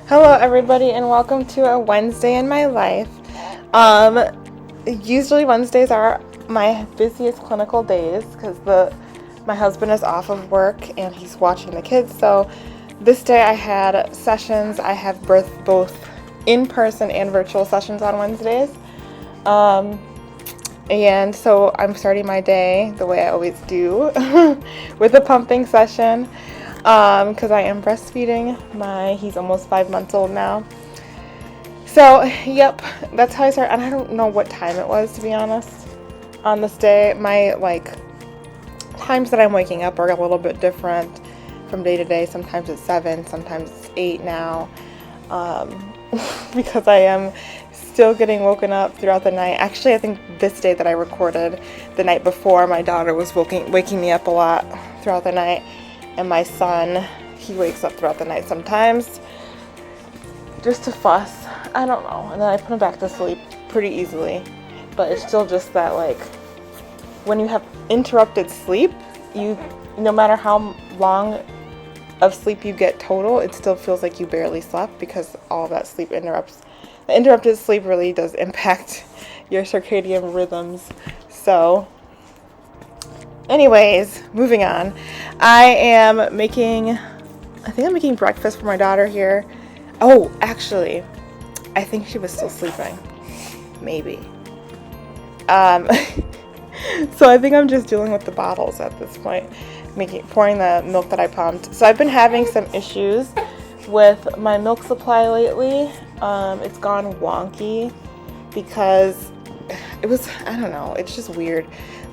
Hello everybody and welcome to a Wednesday in my life. Usually Wednesdays are my busiest clinical days because my husband is off of work and he's watching the kids. So this day I had sessions. I have both in-person and virtual sessions on Wednesdays. And so I'm starting my day the way I always do with a pumping session. Because I am breastfeeding. He's almost 5 months old now. So, yep, that's how I start. And I don't know what time it was, to be honest, on this day. My, times that I'm waking up are a little bit different from day to day. Sometimes it's 7, sometimes it's 8 now. Because I am still getting woken up throughout the night. Actually, I think this day that I recorded the night before, my daughter was waking me up a lot throughout the night. And my son, he wakes up throughout the night sometimes just to fuss. I don't know. And then I put him back to sleep pretty easily. But it's still just that, when you have interrupted sleep, no matter how long of sleep you get total, it still feels like you barely slept because all of that sleep interrupts. The interrupted sleep really does impact your circadian rhythms. So, anyways, moving on. I think I'm making breakfast for my daughter here. Oh, actually, I think she was still sleeping. Maybe. So I think I'm just dealing with the bottles at this point, pouring the milk that I pumped. So I've been having some issues with my milk supply lately. It's gone wonky because I don't know, it's just weird.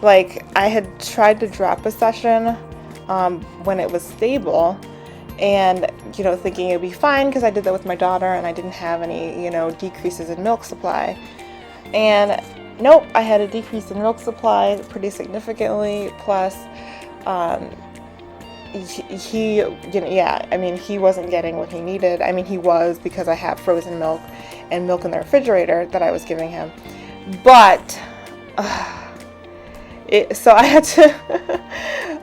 I had tried to drop a session when it was stable and, thinking it would be fine because I did that with my daughter and I didn't have any, decreases in milk supply. And nope, I had a decrease in milk supply pretty significantly. Plus, he wasn't getting what he needed. I mean, he was, because I have frozen milk and milk in the refrigerator that I was giving him. But, so I had to,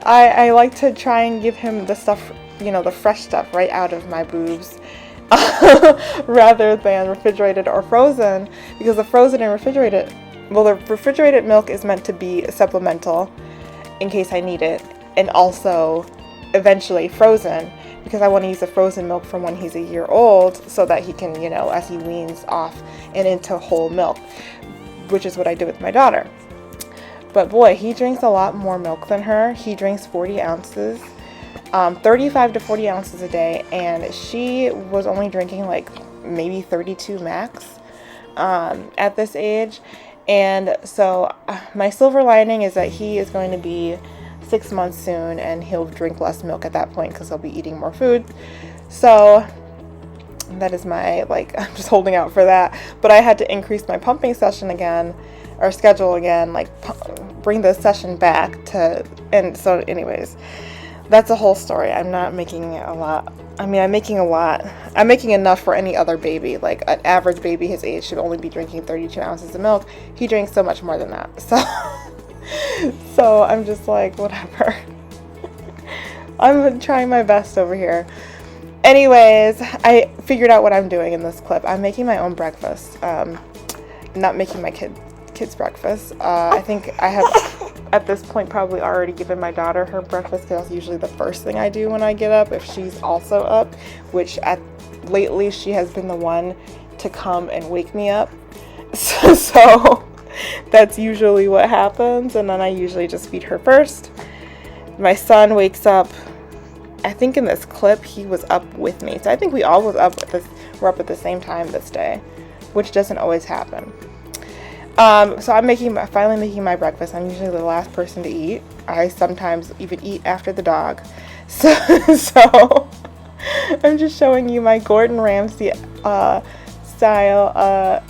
I like to try and give him the stuff, the fresh stuff right out of my boobs rather than refrigerated or frozen, because the frozen and refrigerated, the refrigerated milk is meant to be supplemental in case I need it, and also eventually frozen because I want to use the frozen milk from when he's a year old so that he can, as he weans off and into whole milk, which is what I did with my daughter. But boy, he drinks a lot more milk than her. He drinks 40 ounces, 35 to 40 ounces a day, and she was only drinking maybe 32 max at this age. And so my silver lining is that he is going to be 6 months soon and he'll drink less milk at that point because he'll be eating more food. So that is my, I'm just holding out for that. But I had to increase my pumping session again, or schedule again, bring the session back and so anyways, that's a whole story. I'm not making a lot. I mean, I'm making a lot. I'm making enough for any other baby. An average baby his age should only be drinking 32 ounces of milk. He drinks so much more than that. So I'm just whatever. I'm trying my best over here. Anyways, I figured out what I'm doing in this clip. I'm making my own breakfast. Not making my kids breakfast. I think I have at this point probably already given my daughter her breakfast because that's usually the first thing I do when I get up if she's also up, which lately she has been the one to come and wake me up. So that's usually what happens, and then I usually just feed her first. My son wakes up, I think in this clip he was up with me, so I think we all we're up at the same time this day, which doesn't always happen. So I'm finally making my breakfast. I'm usually the last person to eat. I sometimes even eat after the dog. So I'm just showing you my Gordon Ramsay style,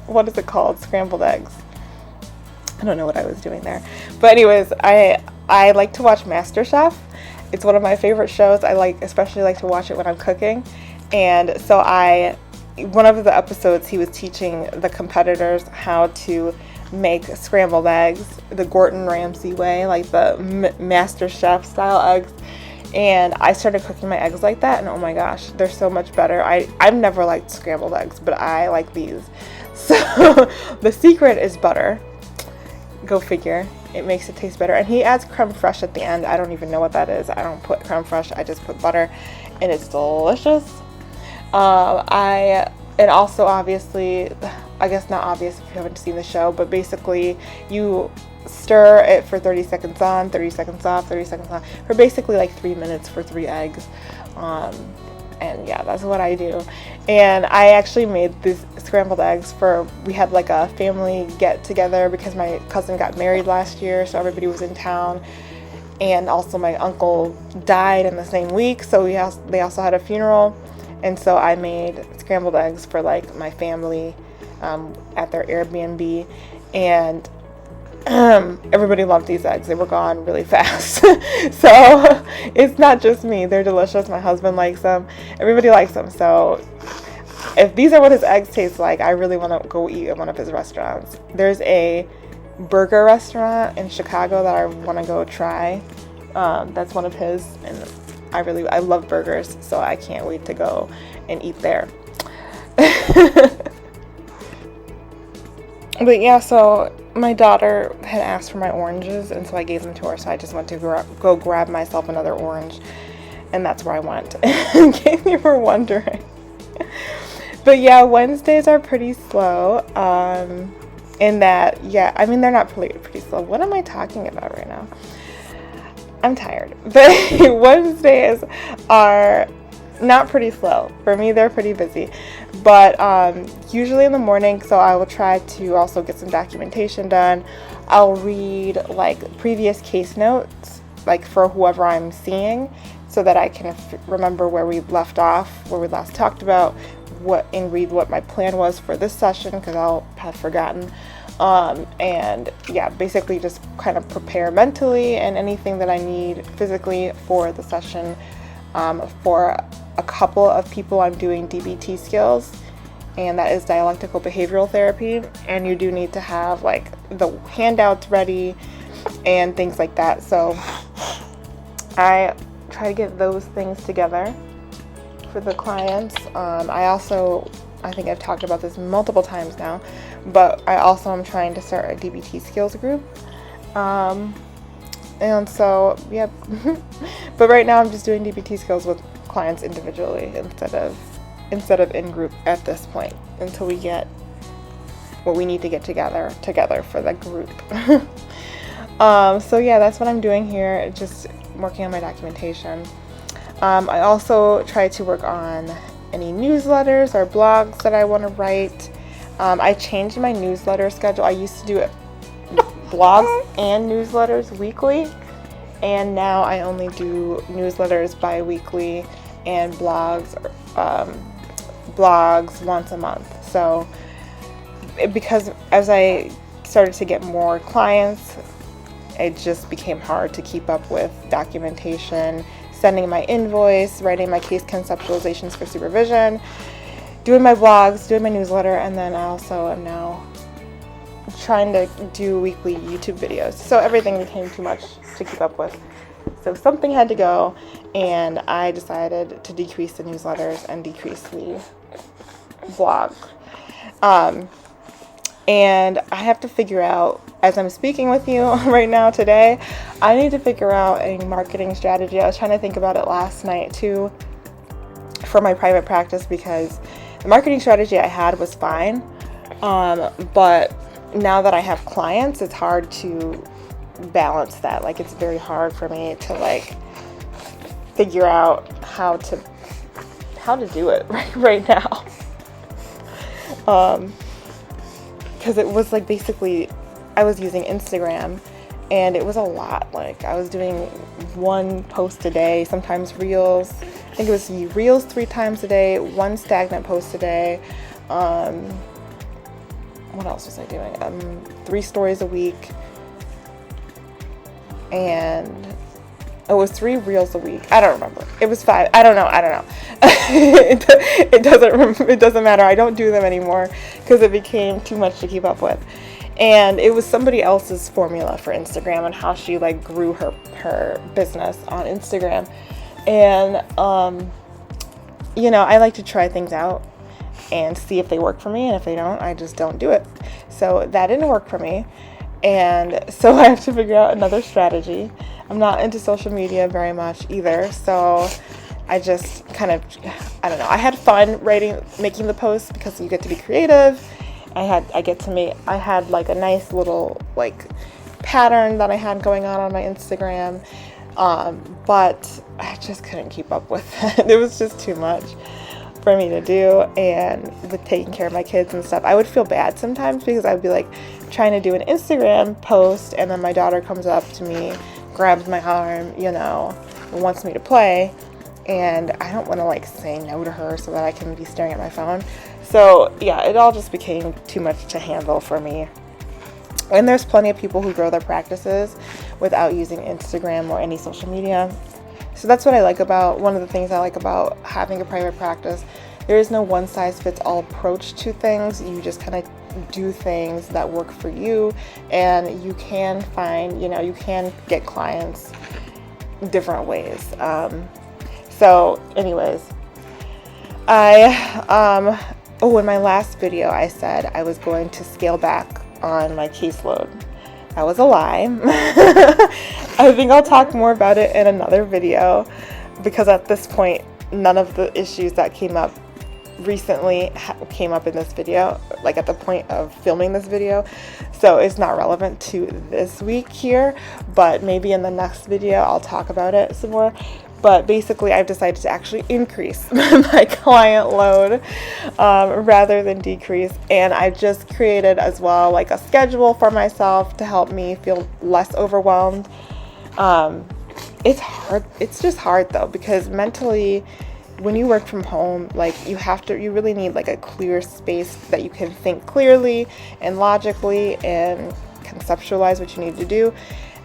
what is it called? Scrambled eggs. I don't know what I was doing there. But anyways, I like to watch MasterChef. It's one of my favorite shows. I especially like to watch it when I'm cooking. And so one of the episodes, he was teaching the competitors how to make scrambled eggs the Gordon Ramsay way, the MasterChef style eggs. And I started cooking my eggs like that, and oh my gosh, they're so much better. I've never liked scrambled eggs, but I like these. So the secret is butter. Go figure. It makes it taste better. And he adds creme fraiche at the end. I don't even know what that is. I don't put creme fraiche. I just put butter, and it's delicious. And also obviously, I guess not obvious if you haven't seen the show, but basically you stir it for 30 seconds on, 30 seconds off, 30 seconds on, for basically like 3 minutes for 3 eggs. And yeah, that's what I do. And I actually made these scrambled eggs we had like a family get together because my cousin got married last year, so everybody was in town. And also my uncle died in the same week, so they also had a funeral. And so I made scrambled eggs for like my family at their Airbnb, and everybody loved these eggs. They were gone really fast. So it's not just me. They're delicious. My husband likes them. Everybody likes them. So if these are what his eggs taste like, I really want to go eat at one of his restaurants. There's a burger restaurant in Chicago that I want to go try. That's one of his, and I love burgers, so I can't wait to go and eat there. But yeah, so my daughter had asked for my oranges, and so I gave them to her, so I just went to go grab myself another orange, and that's where I went, in case you were wondering. But yeah, Wednesdays are pretty slow, in that, yeah, I mean, they're not pretty slow. What am I talking about right now? I'm tired. But Wednesdays are not pretty slow. For me, they're pretty busy. But usually in the morning, so I will try to also get some documentation done. I'll read like previous case notes, like for whoever I'm seeing, so that I can remember where we left off, where we last talked about, and read what my plan was for this session, because I'll have forgotten. And yeah, basically just kind of prepare mentally and anything that I need physically for the session. For a couple of people, I'm doing DBT skills, and that is dialectical behavioral therapy, and you do need to have like the handouts ready and things like that. So I try to get those things together for the clients. I think I've talked about this multiple times now, but I also am trying to start a DBT skills group. And so, yep. But right now I'm just doing DBT skills with clients individually instead of in group at this point, until we get what we need to get together for the group. So yeah, that's what I'm doing here, just working on my documentation. I also try to work on any newsletters or blogs that I want to write. I changed my newsletter schedule. I used to do it blogs and newsletters weekly, and now I only do newsletters bi-weekly and blogs once a month. So because as I started to get more clients, it just became hard to keep up with documentation, sending my invoice, writing my case conceptualizations for supervision, doing my blogs, doing my newsletter, and then I also am now trying to do weekly YouTube videos. So everything became too much to keep up with. So something had to go, and I decided to decrease the newsletters and decrease the blog. And I have to figure out, as I'm speaking with you right now today, I need to figure out a marketing strategy. I was trying to think about it last night too for my private practice, because the marketing strategy I had was fine. But now that I have clients, it's hard to balance that. Like, it's very hard for me to like figure out how to do it right now. Because it was like, basically I was using Instagram, and it was a lot. Like, I was doing one post a day, sometimes reels. I think it was reels 3 times a day, 1 stagnant post a day. What else was I doing? 3 stories a week, and it was 3 reels a week. I don't remember. It was 5. I don't know. It doesn't matter. I don't do them anymore because it became too much to keep up with. And it was somebody else's formula for Instagram and how she like grew her business on Instagram. And, you know, I like to try things out and see if they work for me. And if they don't, I just don't do it. So that didn't work for me. And so I have to figure out another strategy. I'm not into social media very much either. So I just kind of, I don't know. I had fun making the posts because you get to be creative. I had like a nice little like pattern that I had going on my Instagram. But I just couldn't keep up with it. It was just too much for me to do. And with taking care of my kids and stuff, I would feel bad sometimes because I'd be like trying to do an Instagram post, and then my daughter comes up to me, grabs my arm, you know, and wants me to play. And I don't want to like say no to her so that I can be staring at my phone. So yeah, it all just became too much to handle for me. And there's plenty of people who grow their practices without using Instagram or any social media. So that's what I like about, one of the things I like about having a private practice. There is no one size fits all approach to things. You just kind of do things that work for you, and you can find, you know, you can get clients different ways. So anyways, in my last video, I said I was going to scale back on my caseload. That was a lie. I think I'll talk more about it in another video, because at this point, none of the issues that came up recently came up in this video, like at the point of filming this video. So it's not relevant to this week here, but maybe in the next video I'll talk about it some more. But basically, I've decided to actually increase my client load rather than decrease. And I just created as well like a schedule for myself to help me feel less overwhelmed. It's hard. It's just hard though, because mentally, when you work from home, like you really need like a clear space that you can think clearly and logically and conceptualize what you need to do.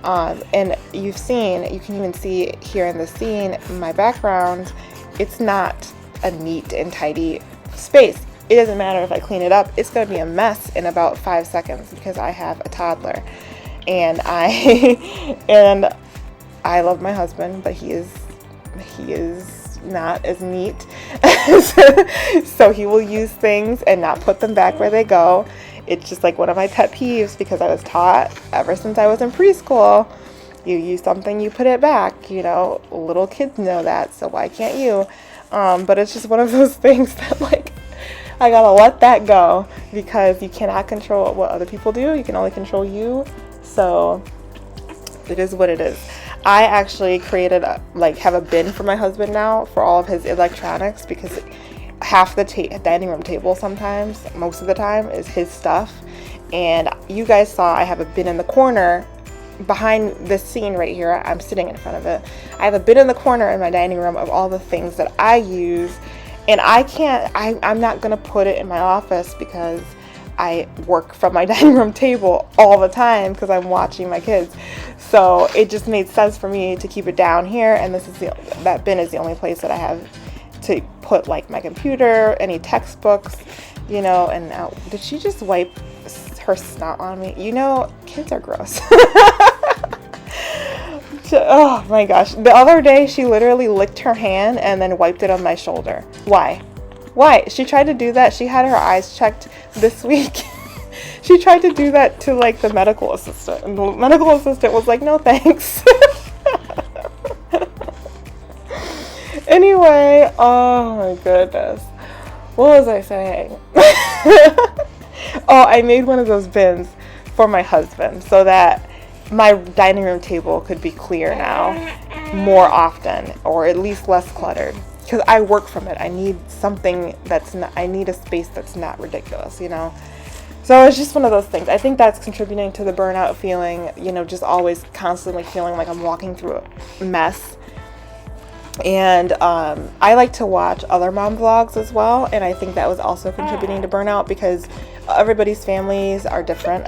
And you can even see here in the scene, my background, it's not a neat and tidy space. It doesn't matter if I clean it up, it's going to be a mess in about 5 seconds because I have a toddler. And I love my husband, but he is not as neat. So he will use things and not put them back where they go. It's just like one of my pet peeves, because I was taught ever since I was in preschool, you use something, you put it back. You know, little kids know that, so why can't you? But it's just one of those things that like, I gotta let that go, because you cannot control what other people do. You can only control you. So it is what it is. I actually created have a bin for my husband now for all of his electronics, because half the dining room table sometimes, most of the time, is his stuff. And you guys saw I have a bin in the corner behind this scene right here. I'm sitting in front of it. I have a bin in the corner in my dining room of all the things that I use, and I'm not gonna put it in my office because I work from my dining room table all the time because I'm watching my kids. So it just made sense for me to keep it down here, and that bin is the only place that I have to put like my computer, any textbooks, you know. And now, did she just wipe her snot on me? You know, kids are gross. Oh my gosh. The other day, she literally licked her hand and then wiped it on my shoulder. Why? She tried to do that. She had her eyes checked this week. She tried to do that to like the medical assistant, and the medical assistant was like, no thanks. Anyway, oh my goodness. What was I saying? Oh, I made one of those bins for my husband so that my dining room table could be clear now more often, or at least less cluttered. Because I work from it. I need I need a space that's not ridiculous, you know? So it's just one of those things. I think that's contributing to the burnout feeling, you know, just always constantly feeling like I'm walking through a mess. And I like to watch other mom vlogs as well, and I think that was also contributing to burnout, because everybody's families are different.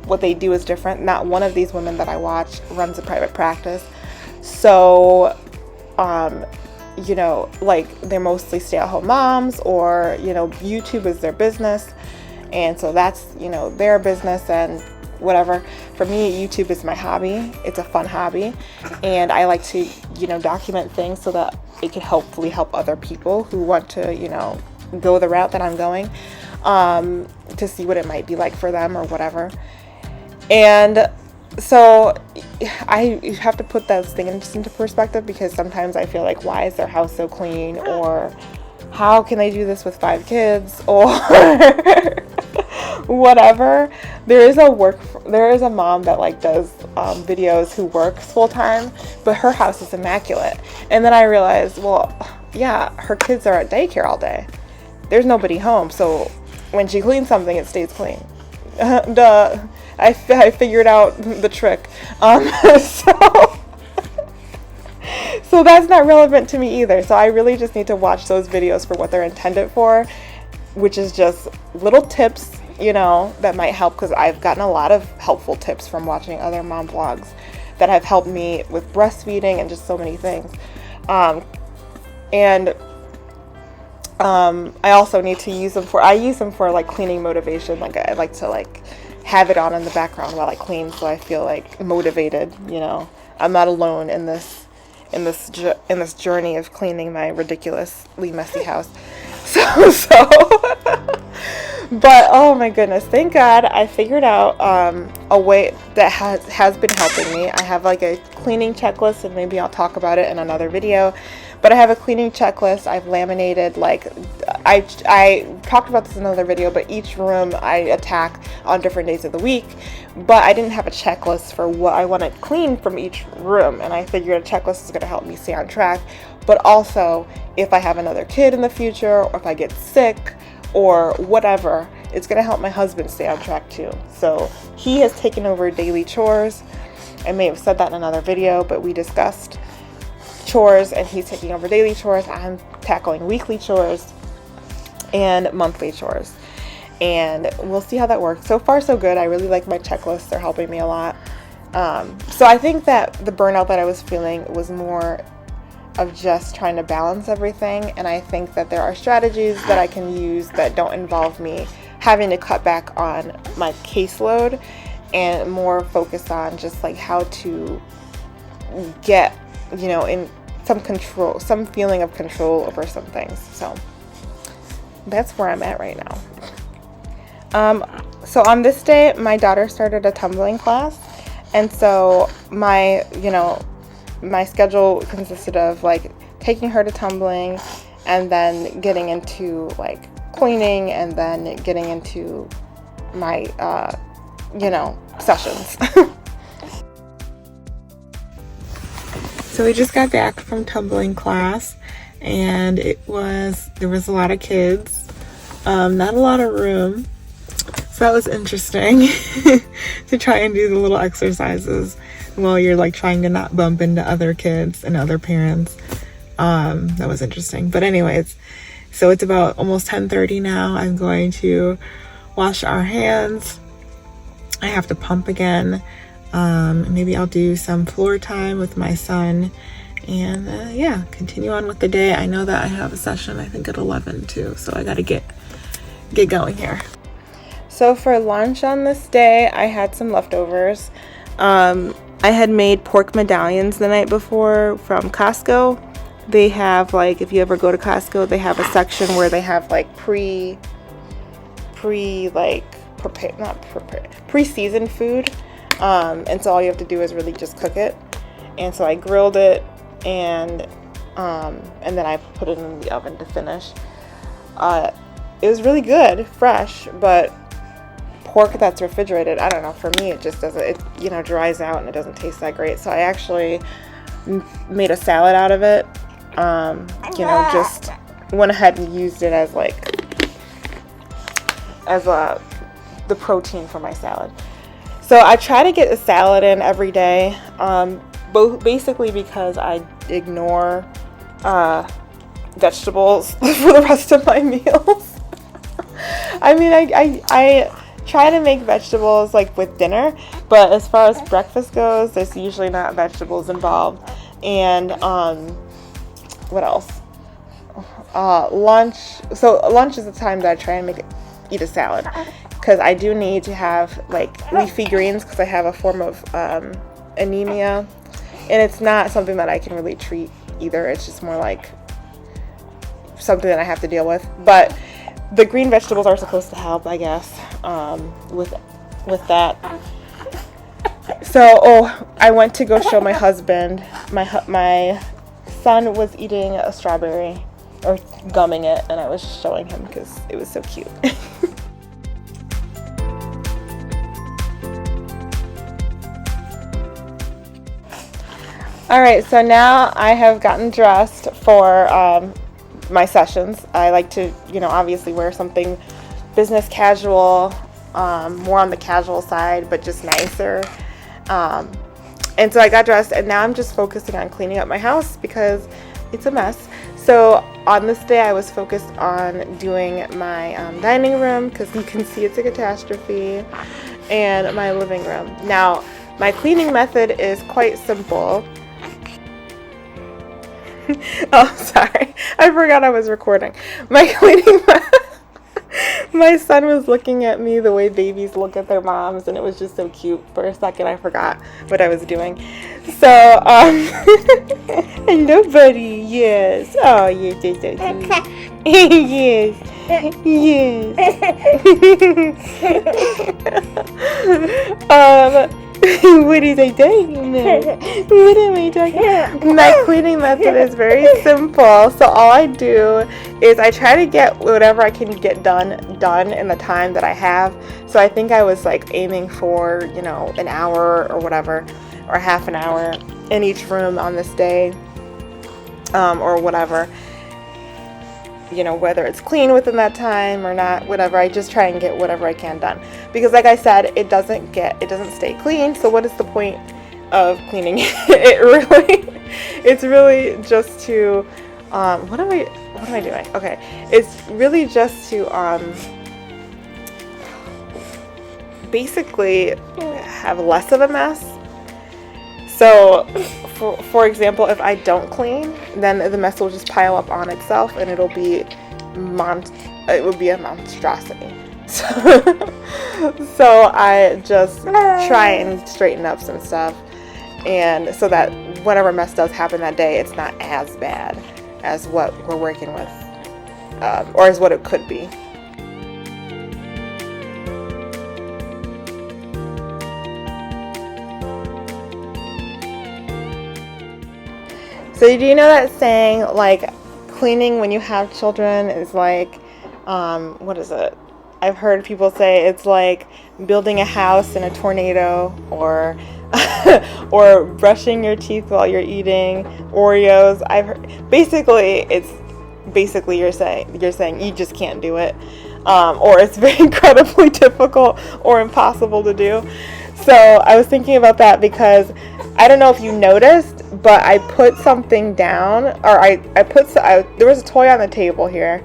What they do is different. Not one of these women that I watch runs a private practice. So, you know, like they're mostly stay-at-home moms, or, you know, YouTube is their business. And so that's, you know, their business and whatever. For me, YouTube is my hobby. It's a fun hobby, and I like to document things so that it can hopefully help other people who want to, go the route that I'm going, to see what it might be like for them or whatever. And so I have to put those things into perspective, because sometimes I feel like, why is their house so clean, or how can they do this with 5 kids, or whatever. There is a mom that like does videos who works full time, but her house is immaculate. And then I realized, well, yeah, her kids are at daycare all day. There's nobody home, so when she cleans something, it stays clean. Duh. I figured out the trick. So that's not relevant to me either. So I really just need to watch those videos for what they're intended for, which is just little tips, that might help, because I've gotten a lot of helpful tips from watching other mom vlogs that have helped me with breastfeeding and just so many things. I also need to use them for like cleaning motivation. Like I like to like have it on in the background while I clean, so I feel like motivated. I'm not alone in this journey of cleaning my ridiculously messy house. So but oh my goodness, thank God I figured out a way that has been helping me. I have like a cleaning checklist, and maybe I'll talk about it in another video. But I have a cleaning checklist. I've laminated, like, I talked about this in another video, but each room I attack on different days of the week. But I didn't have a checklist for what I want to clean from each room. And I figured a checklist is going to help me stay on track. But also, if I have another kid in the future, or if I get sick, or whatever, it's going to help my husband stay on track too. So he has taken over daily chores. I may have said that in another video, but we discussed chores, and he's taking over daily chores. I'm tackling weekly chores and monthly chores, and we'll see how that works. So far so good. I really like my checklists. They're helping me a lot. So I think that the burnout that I was feeling was more of just trying to balance everything, and I think that there are strategies that I can use that don't involve me having to cut back on my caseload, and more focus on just like how to get in some feeling of control over some things. So that's where I'm at right now. So on this day, my daughter started a tumbling class, and so my schedule consisted of like taking her to tumbling, and then getting into like cleaning, and then getting into my sessions. So we just got back from tumbling class, and there was a lot of kids, not a lot of room, so that was interesting to try and do the little exercises while you're like trying to not bump into other kids and other parents. That was interesting. But anyways, so it's about almost 10:30 now. I'm going to wash our hands. I have to pump again. Maybe I'll do some floor time with my son, and continue on with the day. I know that I have a session, I think at 11 too, so I gotta get going here. So for lunch on this day, I had some leftovers. I had made pork medallions the night before from Costco. They have, like, if you ever go to Costco, they have a section where they have like pre-seasoned food. And so all you have to do is really just cook it. And so I grilled it, and then I put it in the oven to finish. It was really good, fresh, but pork that's refrigerated, I don't know, for me it just doesn't, it dries out and it doesn't taste that great. So I actually made a salad out of it. Just went ahead and used it as the protein for my salad. So I try to get a salad in every day, basically because I ignore vegetables for the rest of my meals. I mean, I try to make vegetables like with dinner, but as far as breakfast goes, there's usually not vegetables involved. And what else? Lunch. So lunch is the time that I try and eat a salad, because I do need to have like leafy greens, because I have a form of anemia, And it's not something that I can really treat either. It's just more like something that I have to deal with. But the green vegetables are supposed to help, I guess, with that. So, I went to go show my husband. My son was eating a strawberry, or gumming it, and I was showing him because it was so cute. All right, so now I have gotten dressed for my sessions. I like to, obviously wear something business casual, more on the casual side, but just nicer. And so I got dressed, and now I'm just focusing on cleaning up my house because it's a mess. So on this day, I was focused on doing my dining room, because you can see it's a catastrophe, and my living room. Now, my cleaning method is quite simple. Oh, sorry. I forgot I was recording. My son was looking at me the way babies look at their moms, and it was just so cute. For a second, I forgot what I was doing. So, hello, buddy. Yes. Oh, yes, yes, yes. Yes. Yes. What is I doing now? What am I doing? My cleaning method is very simple. So all I do is I try to get whatever I can get done in the time that I have. So I think I was like aiming for, an hour or whatever, or half an hour in each room on this day, or whatever. Whether it's clean within that time or not, whatever. I just try and get whatever I can done, because like I said, it doesn't stay clean. So what is the point of cleaning it's really just to what am I doing? Okay, it's really just to basically have less of a mess. So, for example, if I don't clean, then the mess will just pile up on itself, and it would be a monstrosity. So I just try and straighten up some stuff, and so that whatever mess does happen that day, it's not as bad as what we're working with, or as what it could be. So do you know that saying, like, cleaning when you have children is like, what is it? I've heard people say it's like building a house in a tornado, or or brushing your teeth while you're eating Oreos. I've heard, basically you're saying you just can't do it, or it's very incredibly difficult or impossible to do. So I was thinking about that because I don't know if you noticed, but I put something down, or there was a toy on the table here,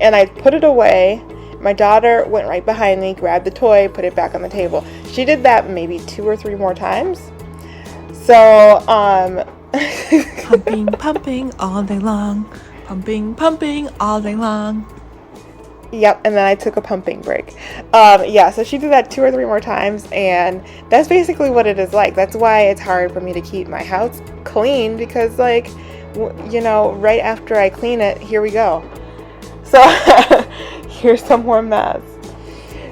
and I put it away. My daughter went right behind me, grabbed the toy, put it back on the table. She did that maybe 2 or 3 more times. So, pumping all day long. Pumping all day long. Yep, and then I took a pumping break. So she did that 2 or 3 more times, and that's basically what it is like. That's why it's hard for me to keep my house clean, because, like, right after I clean it, here we go. So here's some more mess.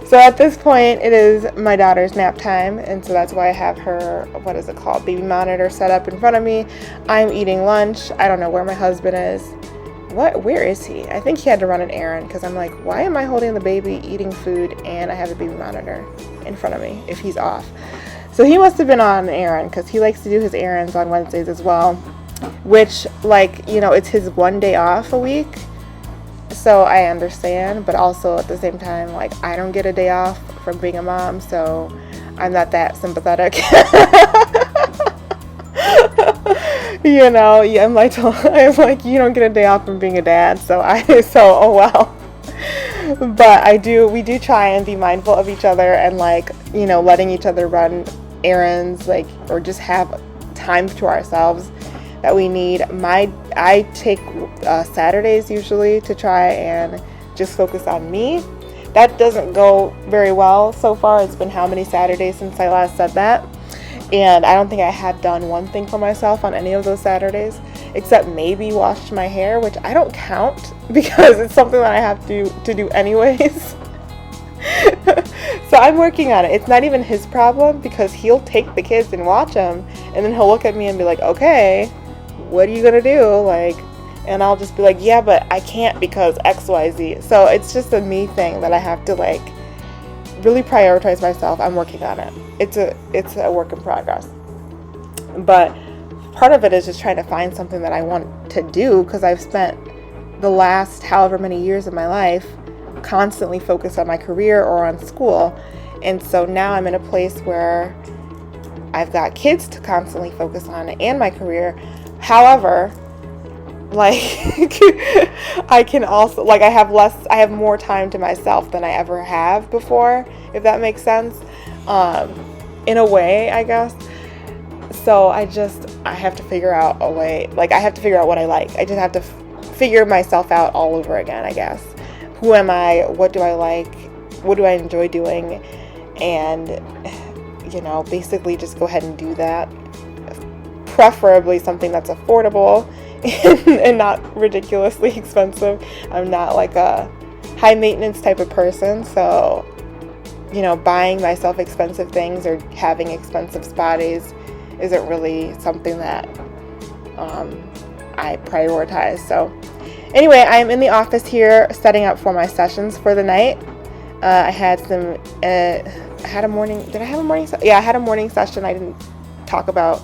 So at this point, it is my daughter's nap time, and so that's why I have her, baby monitor set up in front of me. I'm eating lunch. I don't know where my husband is. Where is he? I think he had to run an errand, because I'm like, why am I holding the baby, eating food, and I have the baby monitor in front of me if he's off? So he must have been on an errand, because he likes to do his errands on Wednesdays as well, which, it's his one day off a week. So I understand, but also at the same time, I don't get a day off from being a mom, so I'm not that sympathetic. I'm like, you don't get a day off from being a dad, oh well. But we do try and be mindful of each other, and letting each other run errands, or just have time to ourselves that we need. I take Saturdays usually to try and just focus on me. That doesn't go very well so far. It's been how many Saturdays since I last said that? And I don't think I had done one thing for myself on any of those Saturdays, except maybe washed my hair, which I don't count because it's something that I have to do anyways. So I'm working on it. It's not even his problem because he'll take the kids and watch them, and then he'll look at me and be like, okay, what are you gonna do? Like, and I'll just be like, yeah, but I can't because XYZ. So it's just a me thing that I have to like really prioritize myself. I'm working on it. It's a work in progress. But part of it is just trying to find something that I want to do, because I've spent the last however many years of my life constantly focused on my career or on school. And so now I'm in a place where I've got kids to constantly focus on and my career. However, like I can also, like, I have more time to myself than I ever have before, if that makes sense, in a way, I guess. So I have to figure out a way, like I have to figure out what I like. I just have to figure myself out all over again, I guess. Who am I? What do I like? What do I enjoy doing? And, you know, basically just go ahead and do that. Preferably something that's affordable and not ridiculously expensive. I'm not like a high maintenance type of person, so, you know, buying myself expensive things or having expensive spa days isn't really something that I prioritize. So anyway, I'm in the office here setting up for my sessions for the night. I had a morning session. I didn't talk about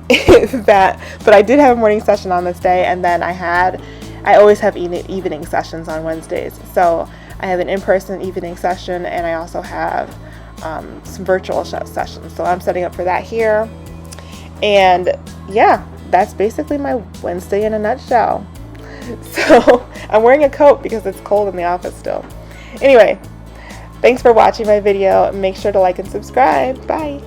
that, but I did have a morning session on this day, and then I always have evening sessions on Wednesdays. So I have an in-person evening session, and I also have some virtual sessions. So I'm setting up for that here. And yeah, that's basically my Wednesday in a nutshell. So I'm wearing a coat because it's cold in the office still. Anyway, thanks for watching my video. Make sure to like and subscribe. Bye.